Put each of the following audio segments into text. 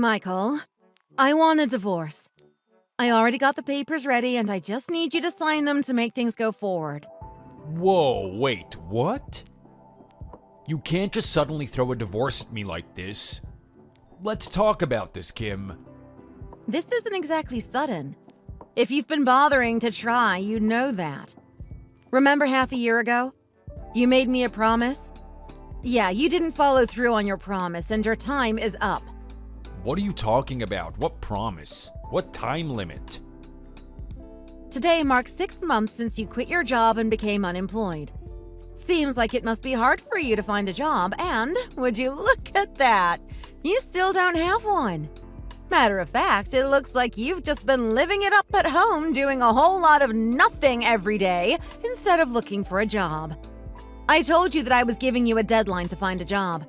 Michael, I want a divorce. I already got the papers ready and I just need you to sign them to make things go forward. Whoa, wait, what? You can't just suddenly throw a divorce at me like this. Let's talk about this, Kim. This isn't exactly sudden. If you've been bothering to try, you know that. Remember half a year ago? You made me a promise? Yeah, you didn't follow through on your promise and your time is up. What are you talking about? What promise? What time limit? Today marks 6 months since you quit your job and became unemployed. Seems like it must be hard for you to find a job, and would you look at that? You still don't have one. Matter of fact, it looks like you've just been living it up at home doing a whole lot of nothing every day instead of looking for a job. I told you that I was giving you a deadline to find a job.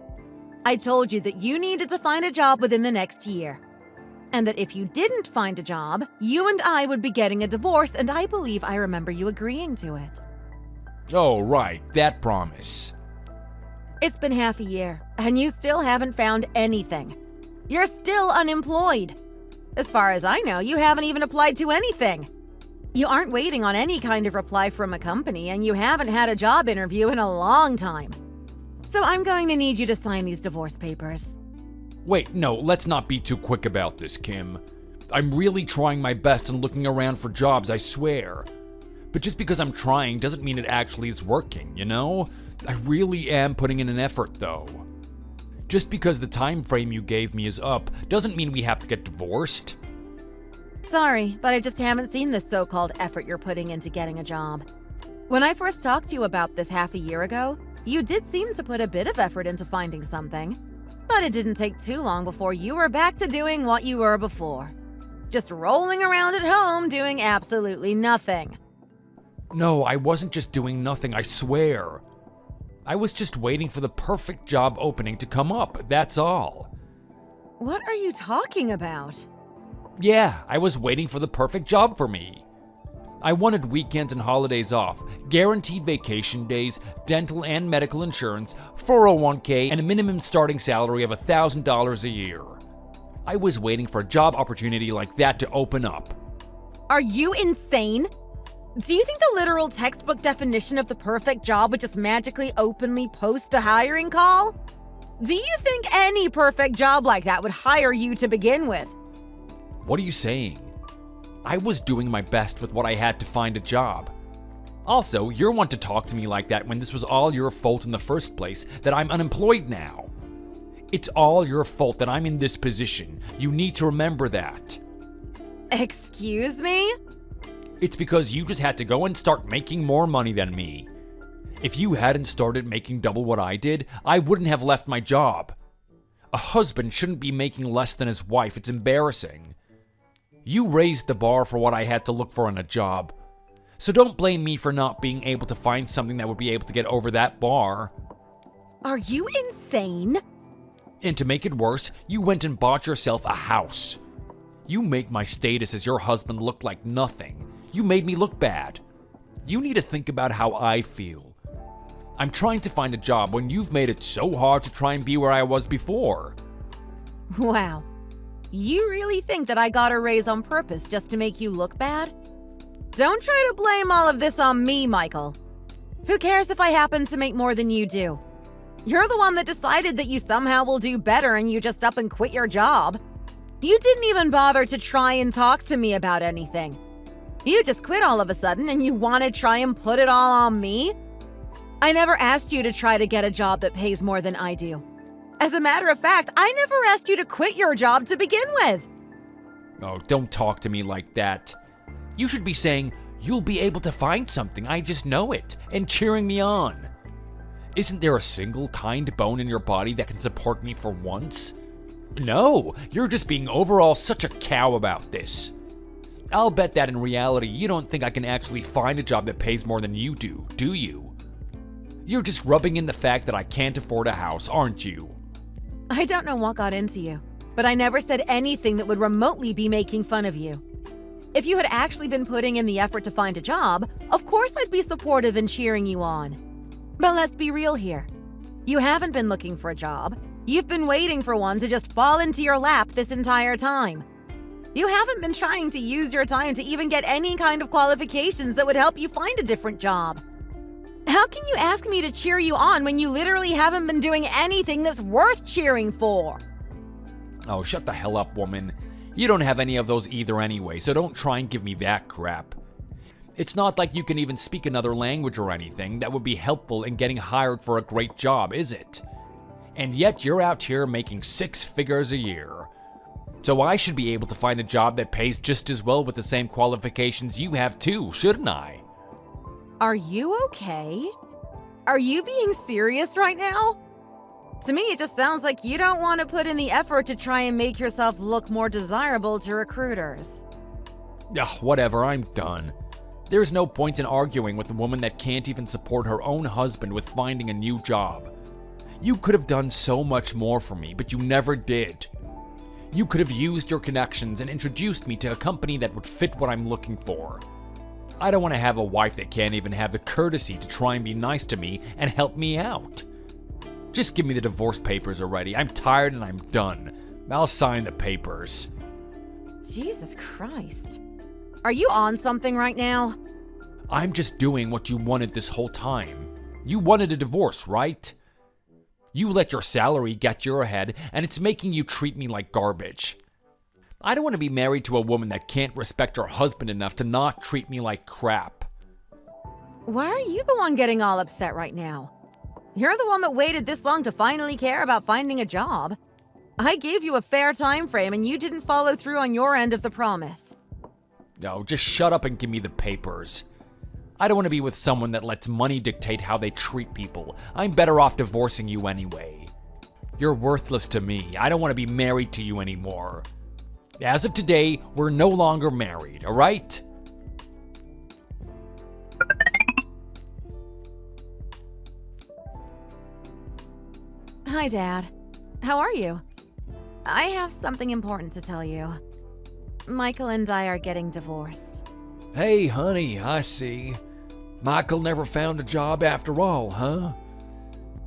I told you that you needed to find a job within the next year. And that if you didn't find a job, you and I would be getting a divorce, and I believe I remember you agreeing to it. Oh, right, that promise. It's been half a year, and you still haven't found anything. You're still unemployed. As far as I know, you haven't even applied to anything. You aren't waiting on any kind of reply from a company, and you haven't had a job interview in a long time. So I'm going to need you to sign these divorce papers. Wait, no, let's not be too quick about this, Kim. I'm really trying my best and looking around for jobs, I swear. But just because I'm trying doesn't mean it actually is working, you know? I really am putting in an effort, though. Just because the time frame you gave me is up doesn't mean we have to get divorced. Sorry, but I just haven't seen this so-called effort you're putting into getting a job. When I first talked to you about this half a year ago, you did seem to put a bit of effort into finding something. But it didn't take too long before you were back to doing what you were before. Just rolling around at home doing absolutely nothing. No, I wasn't just doing nothing, I swear. I was just waiting for the perfect job opening to come up, that's all. What are you talking about? Yeah, I was waiting for the perfect job for me. I wanted weekends and holidays off, guaranteed vacation days, dental and medical insurance, 401k, and a minimum starting salary of $1,000 a year. I was waiting for a job opportunity like that to open up. Are you insane? Do you think the literal textbook definition of the perfect job would just magically openly post a hiring call? Do you think any perfect job like that would hire you to begin with? What are you saying? I was doing my best with what I had to find a job. Also, you're one to talk to me like that when this was all your fault in the first place, that I'm unemployed now. It's all your fault that I'm in this position. You need to remember that. Excuse me? It's because you just had to go and start making more money than me. If you hadn't started making double what I did, I wouldn't have left my job. A husband shouldn't be making less than his wife. It's embarrassing. You raised the bar for what I had to look for in a job. So don't blame me for not being able to find something that would be able to get over that bar. Are you insane? And to make it worse, you went and bought yourself a house. You make my status as your husband look like nothing. You made me look bad. You need to think about how I feel. I'm trying to find a job when you've made it so hard to try and be where I was before. Wow. You really think that I got a raise on purpose just to make you look bad? Don't try to blame all of this on me, Michael. Who cares if I happen to make more than you do? You're the one that decided that you somehow will do better and you just up and quit your job. You didn't even bother to try and talk to me about anything. You just quit all of a sudden and you want to try and put it all on me? I never asked you to try to get a job that pays more than I do. As a matter of fact, I never asked you to quit your job to begin with. Oh, don't talk to me like that. You should be saying, you'll be able to find something, I just know it, and cheering me on. Isn't there a single kind bone in your body that can support me for once? No, you're just being overall such a cow about this. I'll bet that in reality, you don't think I can actually find a job that pays more than you do you? You're just rubbing in the fact that I can't afford a house, aren't you? I don't know what got into you, but I never said anything that would remotely be making fun of you. If you had actually been putting in the effort to find a job, of course I'd be supportive and cheering you on. But let's be real here. You haven't been looking for a job, You've been waiting for one to just fall into your lap this entire time. You haven't been trying to use your time to even get any kind of qualifications that would help you find a different job. How can you ask me to cheer you on when you literally haven't been doing anything that's worth cheering for? Oh, shut the hell up, woman. You don't have any of those either anyway, so don't try and give me that crap. It's not like you can even speak another language or anything that would be helpful in getting hired for a great job, is it? And yet you're out here making 6 figures a year. So I should be able to find a job that pays just as well with the same qualifications you have too, shouldn't I? Are you okay? Are you being serious right now? To me, it just sounds like you don't want to put in the effort to try and make yourself look more desirable to recruiters. Ugh, whatever, I'm done. There's no point in arguing with a woman that can't even support her own husband with finding a new job. You could have done so much more for me, but you never did. You could have used your connections and introduced me to a company that would fit what I'm looking for. I don't want to have a wife that can't even have the courtesy to try and be nice to me and help me out. Just give me the divorce papers already. I'm tired and I'm done. I'll sign the papers. Jesus Christ. Are you on something right now? I'm just doing what you wanted this whole time. You wanted a divorce, right? You let your salary get your ahead, and it's making you treat me like garbage. I don't want to be married to a woman that can't respect her husband enough to not treat me like crap. Why are you the one getting all upset right now? You're the one that waited this long to finally care about finding a job. I gave you a fair time frame and you didn't follow through on your end of the promise. No, just shut up and give me the papers. I don't want to be with someone that lets money dictate how they treat people. I'm better off divorcing you anyway. You're worthless to me. I don't want to be married to you anymore. As of today, we're no longer married, all right? Hi, Dad. How are you? I have something important to tell you. Michael and I are getting divorced. Hey, honey, I see. Michael never found a job after all, huh?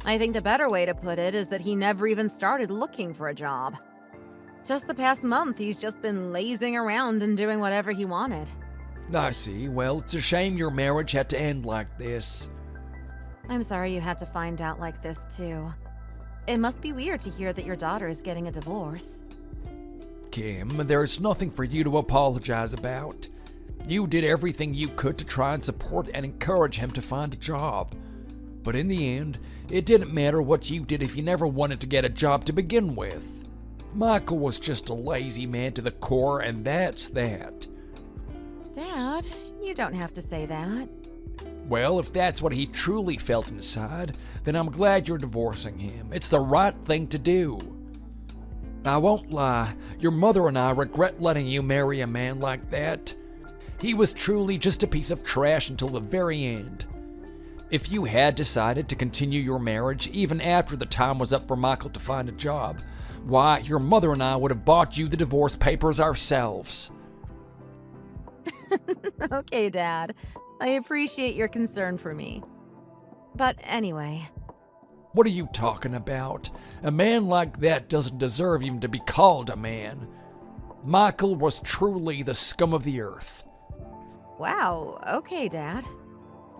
I think the better way to put it is that he never even started looking for a job. Just the past month, he's just been lazing around and doing whatever he wanted. I see. Well, it's a shame your marriage had to end like this. I'm sorry you had to find out like this, too. It must be weird to hear that your daughter is getting a divorce. Kim, there's nothing for you to apologize about. You did everything you could to try and support and encourage him to find a job. But in the end, it didn't matter what you did if you never wanted to get a job to begin with. Michael was just a lazy man to the core, and that's that. Dad, you don't have to say that. Well, if that's what he truly felt inside, then I'm glad you're divorcing him. It's the right thing to do. I won't lie, your mother and I regret letting you marry a man like that. He was truly just a piece of trash until the very end. If you had decided to continue your marriage even after the time was up for Michael to find a job, why, your mother and I would have bought you the divorce papers ourselves. Okay, Dad. I appreciate your concern for me. But anyway. What are you talking about? A man like that doesn't deserve even to be called a man. Michael was truly the scum of the earth. Wow, okay, Dad.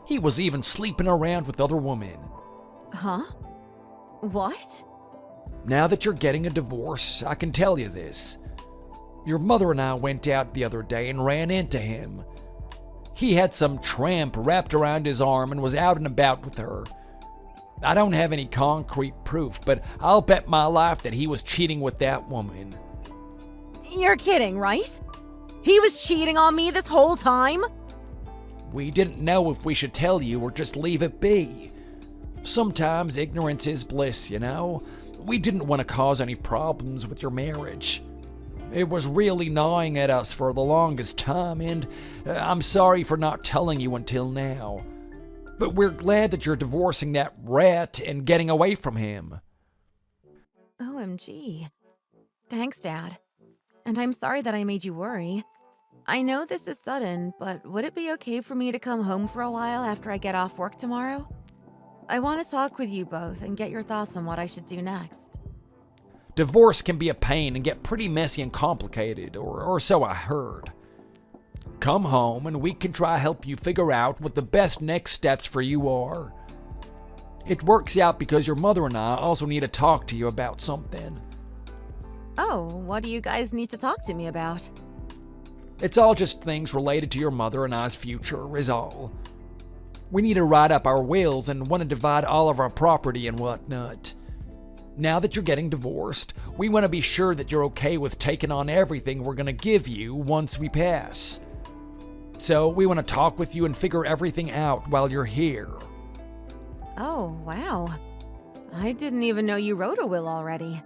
He was even sleeping around with other women. Huh? What? Now that you're getting a divorce, I can tell you this. Your mother and I went out the other day and ran into him. He had some tramp wrapped around his arm and was out and about with her. I don't have any concrete proof, but I'll bet my life that he was cheating with that woman. You're kidding, right? He was cheating on me this whole time? We didn't know if we should tell you or just leave it be. Sometimes ignorance is bliss, you know? We didn't want to cause any problems with your marriage. It was really gnawing at us for the longest time, and I'm sorry for not telling you until now. But we're glad that you're divorcing that rat and getting away from him. OMG. Thanks, Dad. And I'm sorry that I made you worry. I know this is sudden, but would it be okay for me to come home for a while after I get off work tomorrow? I want to talk with you both and get your thoughts on what I should do next. Divorce can be a pain and get pretty messy and complicated, or so I heard. Come home and we can try to help you figure out what the best next steps for you are. It works out because your mother and I also need to talk to you about something. Oh, what do you guys need to talk to me about? It's all just things related to your mother and I's future, is all. We need to write up our wills and want to divide all of our property and whatnot. Now that you're getting divorced, we want to be sure that you're okay with taking on everything we're going to give you once we pass. So we want to talk with you and figure everything out while you're here. Oh, wow. I didn't even know you wrote a will already.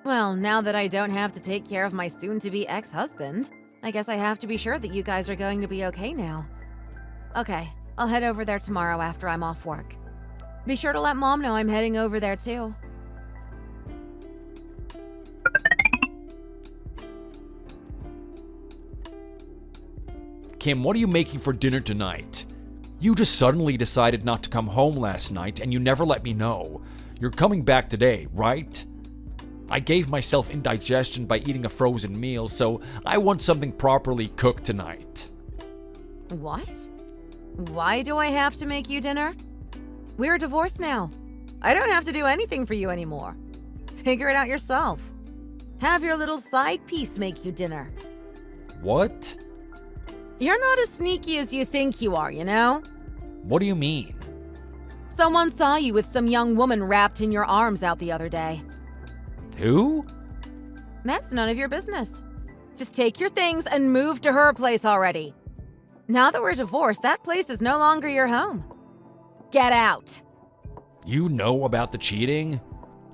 Well, now that I don't have to take care of my soon-to-be ex-husband, I guess I have to be sure that you guys are going to be okay now. Okay, I'll head over there tomorrow after I'm off work. Be sure to let Mom know I'm heading over there too. Kim, what are you making for dinner tonight? You just suddenly decided not to come home last night and you never let me know. You're coming back today, right? I gave myself indigestion by eating a frozen meal, so I want something properly cooked tonight. What? Why do I have to make you dinner? We're divorced now. I don't have to do anything for you anymore. Figure it out yourself. Have your little side piece make you dinner. What? You're not as sneaky as you think you are, you know? What do you mean? Someone saw you with some young woman wrapped in your arms out the other day. Who? That's none of your business. Just take your things and move to her place already. Now that we're divorced, that place is no longer your home. Get out. You know about the cheating?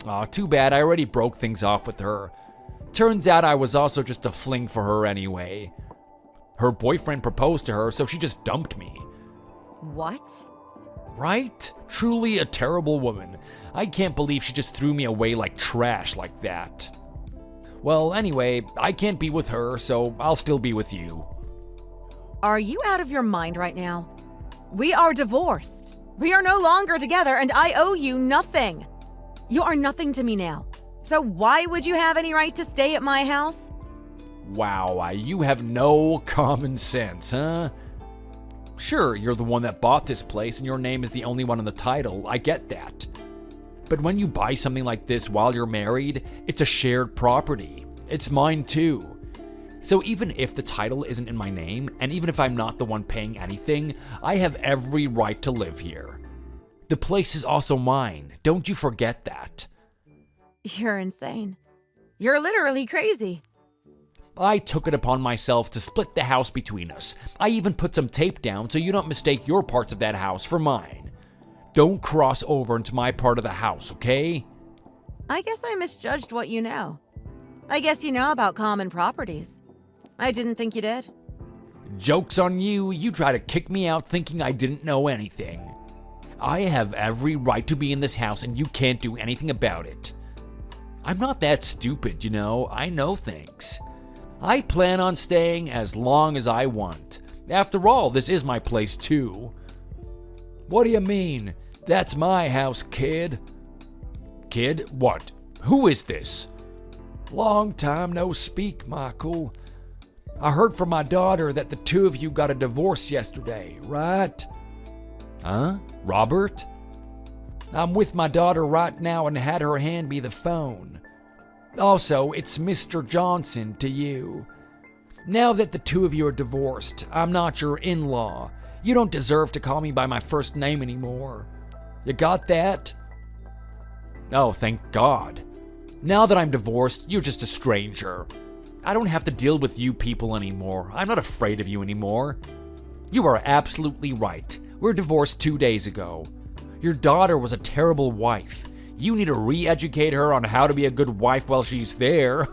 Aw, too bad. I already broke things off with her. Turns out I was also just a fling for her anyway. Her boyfriend proposed to her, so she just dumped me. What? Right? Truly a terrible woman. I can't believe she just threw me away like trash like that. Well, anyway, I can't be with her, so I'll still be with you. Are you out of your mind right now? We are divorced. We are no longer together, and I owe you nothing. You are nothing to me now. So why would you have any right to stay at my house? Wow, you have no common sense, huh? Sure, you're the one that bought this place and your name is the only one on the title. I get that. But when you buy something like this while you're married, it's a shared property. It's mine too. So even if the title isn't in my name, and even if I'm not the one paying anything, I have every right to live here. The place is also mine. Don't you forget that. You're insane. You're literally crazy. I took it upon myself to split the house between us. I even put some tape down so you don't mistake your parts of that house for mine. Don't cross over into my part of the house, okay? I guess I misjudged what you know. I guess you know about common properties. I didn't think you did. Joke's on you. You try to kick me out thinking I didn't know anything. I have every right to be in this house and you can't do anything about it. I'm not that stupid, you know. I know things. I plan on staying as long as I want. After all, this is my place too. What do you mean? That's my house, kid. Kid? What? Who is this? Long time no speak, Michael. I heard from my daughter that the two of you got a divorce yesterday, right? Huh? Robert? I'm with my daughter right now and had her hand me the phone. Also, it's Mr. Johnson to you. Now that the two of you are divorced, I'm not your in-law. You don't deserve to call me by my first name anymore. You got that? Oh, thank God. Now that I'm divorced, you're just a stranger. I don't have to deal with you people anymore. I'm not afraid of you anymore. You are absolutely right. We're divorced 2 days ago. Your daughter was a terrible wife. You need to re-educate her on how to be a good wife while she's there.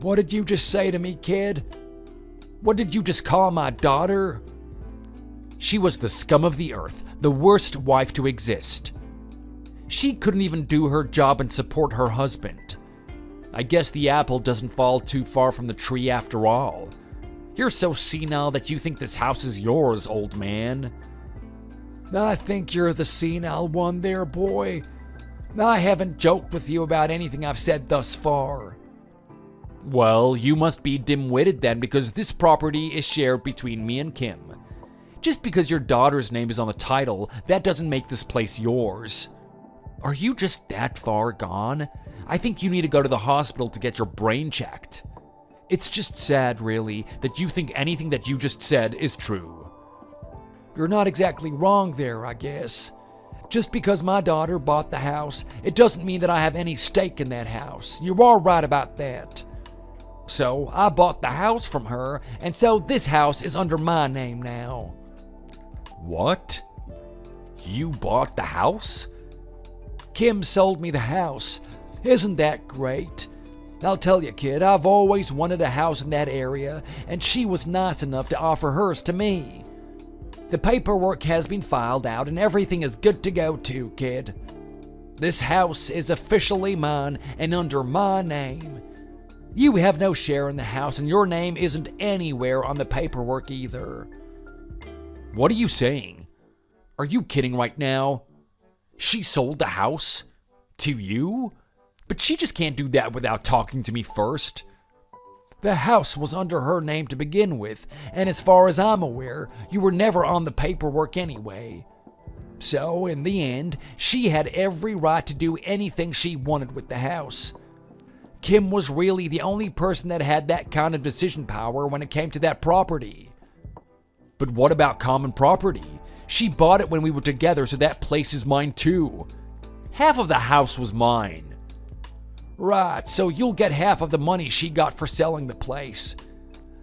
What did you just say to me, kid? What did you just call my daughter? She was the scum of the earth, the worst wife to exist. She couldn't even do her job and support her husband. I guess the apple doesn't fall too far from the tree after all. You're so senile that you think this house is yours, old man. I think you're the senile one there, boy. I haven't joked with you about anything I've said thus far. Well, you must be dim-witted then, because this property is shared between me and Kim. Just because your daughter's name is on the title, that doesn't make this place yours. Are you just that far gone? I think you need to go to the hospital to get your brain checked. It's just sad, really, that you think anything that you just said is true. You're not exactly wrong there, I guess. Just because my daughter bought the house, it doesn't mean that I have any stake in that house. You are right about that. So, I bought the house from her, and so this house is under my name now. What? You bought the house? Kim sold me the house. Isn't that great? I'll tell you, kid, I've always wanted a house in that area, and she was nice enough to offer hers to me. The paperwork has been filed out, and everything is good to go too, kid. This house is officially mine and under my name. You have no share in the house, and your name isn't anywhere on the paperwork either. What are you saying? Are you kidding right now? She sold the house? To you? But she just can't do that without talking to me first. The house was under her name to begin with, and as far as I'm aware, you were never on the paperwork anyway. So, in the end, she had every right to do anything she wanted with the house. Kim was really the only person that had that kind of decision power when it came to that property. But what about common property? She bought it when we were together, so that place is mine too. Half of the house was mine. Right, so you'll get half of the money she got for selling the place.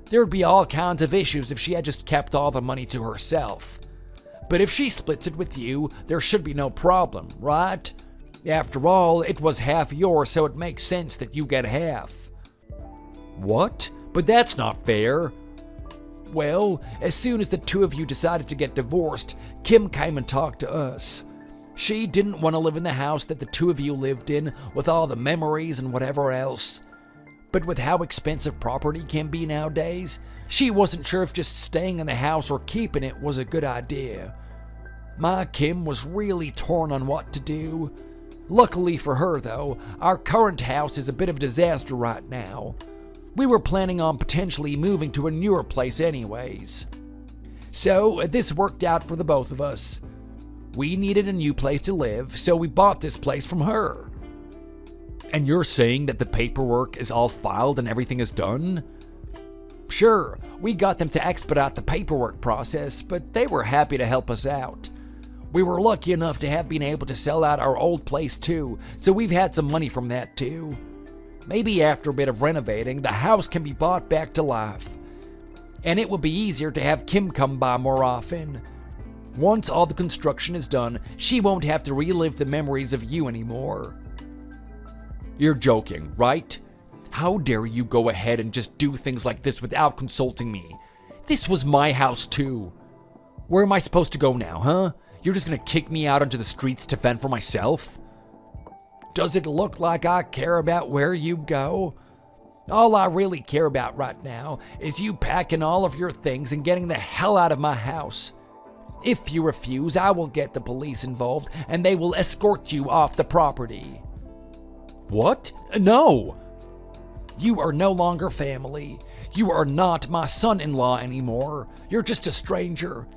There'd be all kinds of issues if she had just kept all the money to herself. But if she splits it with you, there should be no problem, right? After all, it was half yours, so it makes sense that you get half. What? But that's not fair. Well, as soon as the two of you decided to get divorced, Kim came and talked to us. She didn't want to live in the house that the two of you lived in, with all the memories and whatever else. But with how expensive property can be nowadays, she wasn't sure if just staying in the house or keeping it was a good idea. My Kim was really torn on what to do. Luckily for her, though, our current house is a bit of a disaster right now. We were planning on potentially moving to a newer place anyways. So, this worked out for the both of us. We needed a new place to live, so we bought this place from her. And you're saying that the paperwork is all filed and everything is done? Sure, we got them to expedite the paperwork process, but they were happy to help us out. We were lucky enough to have been able to sell out our old place too, so we've had some money from that too. Maybe after a bit of renovating, the house can be brought back to life. And it will be easier to have Kim come by more often. Once all the construction is done, she won't have to relive the memories of you anymore. You're joking, right? How dare you go ahead and just do things like this without consulting me? This was my house too. Where am I supposed to go now, huh? You're just gonna kick me out onto the streets to fend for myself? Does it look like I care about where you go? All I really care about right now is you packing all of your things and getting the hell out of my house. If you refuse, I will get the police involved and they will escort you off the property. What? No! You are no longer family. You are not my son-in-law anymore. You're just a stranger.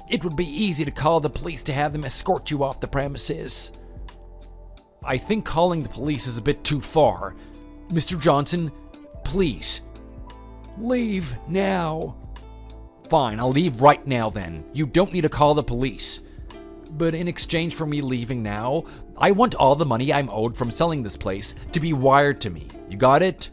It would be easy to call the police to have them escort you off the premises. I think calling the police is a bit too far. Mr. Johnson, please. Leave now. Fine, I'll leave right now then. You don't need to call the police. But in exchange for me leaving now, I want all the money I'm owed from selling this place to be wired to me. You got it?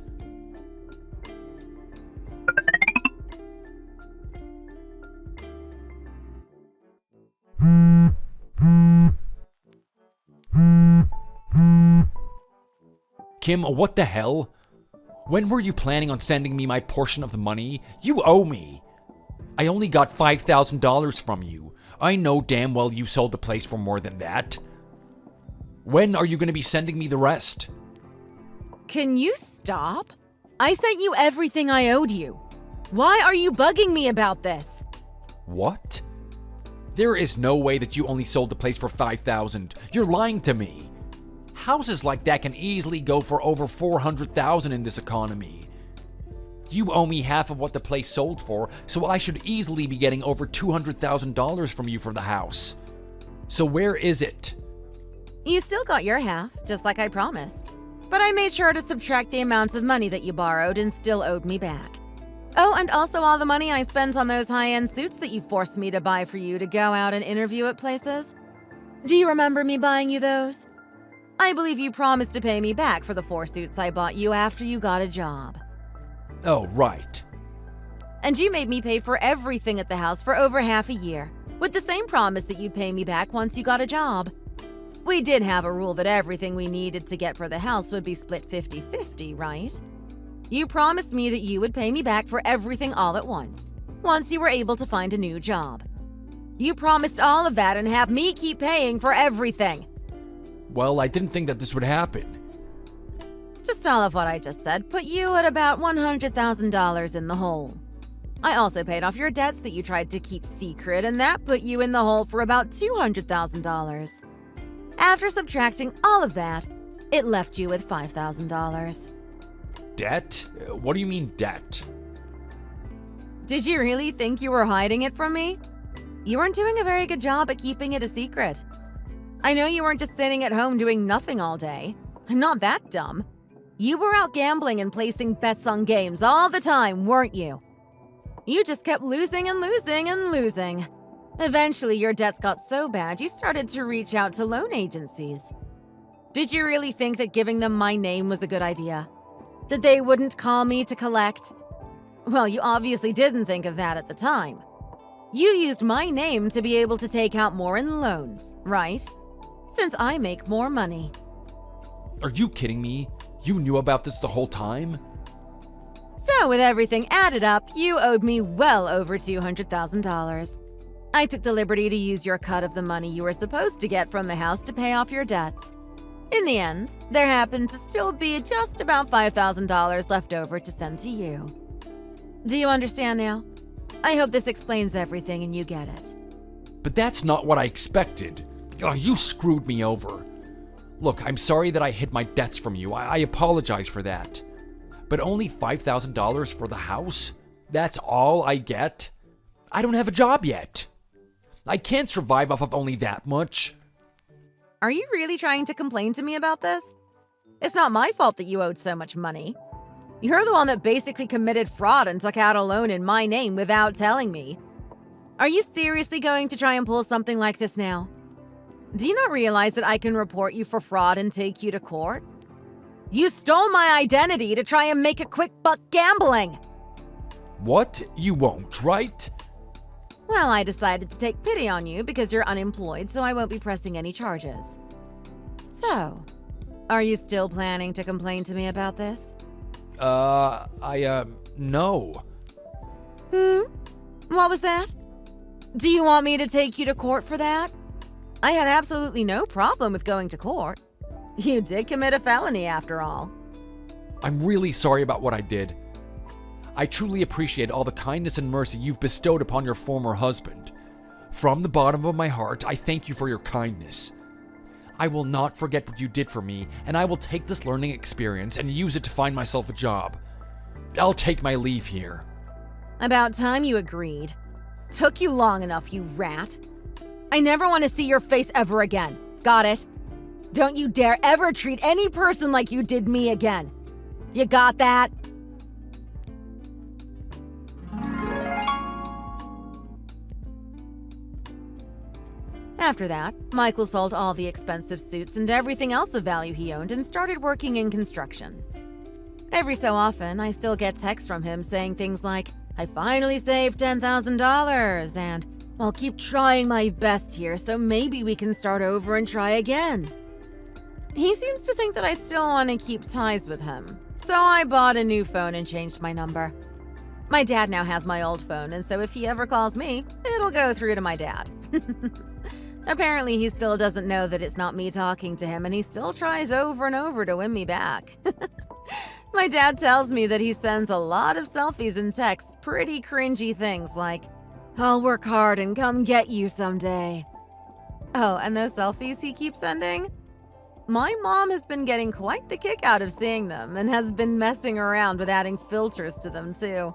Kim, what the hell? When were you planning on sending me my portion of the money? You owe me. I only got $5,000 from you. I know damn well you sold the place for more than that. When are you going to be sending me the rest? Can you stop? I sent you everything I owed you. Why are you bugging me about this? What? There is no way that you only sold the place for $5,000. You're lying to me. Houses like that can easily go for over $400,000 in this economy. You owe me half of what the place sold for, so I should easily be getting over $200,000 from you for the house. So where is it? You still got your half, just like I promised. But I made sure to subtract the amounts of money that you borrowed and still owed me back. Oh, and also all the money I spent on those high-end suits that you forced me to buy for you to go out and interview at places. Do you remember me buying you those? I believe you promised to pay me back for the 4 suits I bought you after you got a job. Oh, right. And you made me pay for everything at the house for over half a year, with the same promise that you'd pay me back once you got a job. We did have a rule that everything we needed to get for the house would be split 50-50, right? You promised me that you would pay me back for everything all at once you were able to find a new job. You promised all of that and have me keep paying for everything. Well, I didn't think that this would happen. Just all of what I just said put you at about $100,000 in the hole. I also paid off your debts that you tried to keep secret, and that put you in the hole for about $200,000. After subtracting all of that, it left you with $5,000. Debt? What do you mean, debt? Did you really think you were hiding it from me? You weren't doing a very good job at keeping it a secret. I know you weren't just sitting at home doing nothing all day. I'm not that dumb. You were out gambling and placing bets on games all the time, weren't you? You just kept losing and losing and losing. Eventually, your debts got so bad you started to reach out to loan agencies. Did you really think that giving them my name was a good idea? That they wouldn't call me to collect? Well, you obviously didn't think of that at the time. You used my name to be able to take out more in loans, right? Since I make more money. Are you kidding me? You knew about this the whole time? So, with everything added up, you owed me well over $200,000. I took the liberty to use your cut of the money you were supposed to get from the house to pay off your debts. In the end, there happened to still be just about $5,000 left over to send to you. Do you understand now? I hope this explains everything and you get it. But that's not what I expected. Oh, you screwed me over. Look, I'm sorry that I hid my debts from you. I apologize for that. But only $5,000 for the house? That's all I get? I don't have a job yet. I can't survive off of only that much. Are you really trying to complain to me about this? It's not my fault that you owed so much money. You're the one that basically committed fraud and took out a loan in my name without telling me. Are you seriously going to try and pull something like this now? Do you not realize that I can report you for fraud and take you to court? You stole my identity to try and make a quick buck gambling! What? You won't, right? Well, I decided to take pity on you because you're unemployed, so I won't be pressing any charges. So, are you still planning to complain to me about this? No. What was that? Do you want me to take you to court for that? I have absolutely no problem with going to court. You did commit a felony after all. I'm really sorry about what I did. I truly appreciate all the kindness and mercy you've bestowed upon your former husband. From the bottom of my heart, I thank you for your kindness. I will not forget what you did for me, and I will take this learning experience and use it to find myself a job. I'll take my leave here. About time you agreed. Took you long enough, you rat. I never want to see your face ever again. Got it? Don't you dare ever treat any person like you did me again. You got that? After that, Michael sold all the expensive suits and everything else of value he owned and started working in construction. Every so often, I still get texts from him saying things like, "I finally saved $10,000," and "I'll keep trying my best here, so maybe we can start over and try again." He seems to think that I still want to keep ties with him, so I bought a new phone and changed my number. My dad now has my old phone, and so if he ever calls me, it'll go through to my dad. Apparently, he still doesn't know that it's not me talking to him, and he still tries over and over to win me back. My dad tells me that he sends a lot of selfies and texts pretty cringy things like, "I'll work hard and come get you someday." Oh, and those selfies he keeps sending? My mom has been getting quite the kick out of seeing them and has been messing around with adding filters to them too.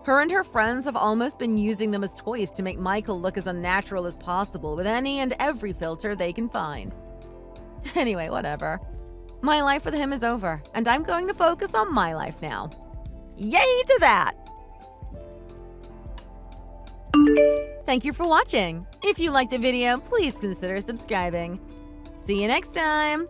Her and her friends have almost been using them as toys to make Michael look as unnatural as possible with any and every filter they can find. Anyway, whatever. My life with him is over, and I'm going to focus on my life now. Yay to that! Thank you for watching. If you liked the video, please consider subscribing. See you next time!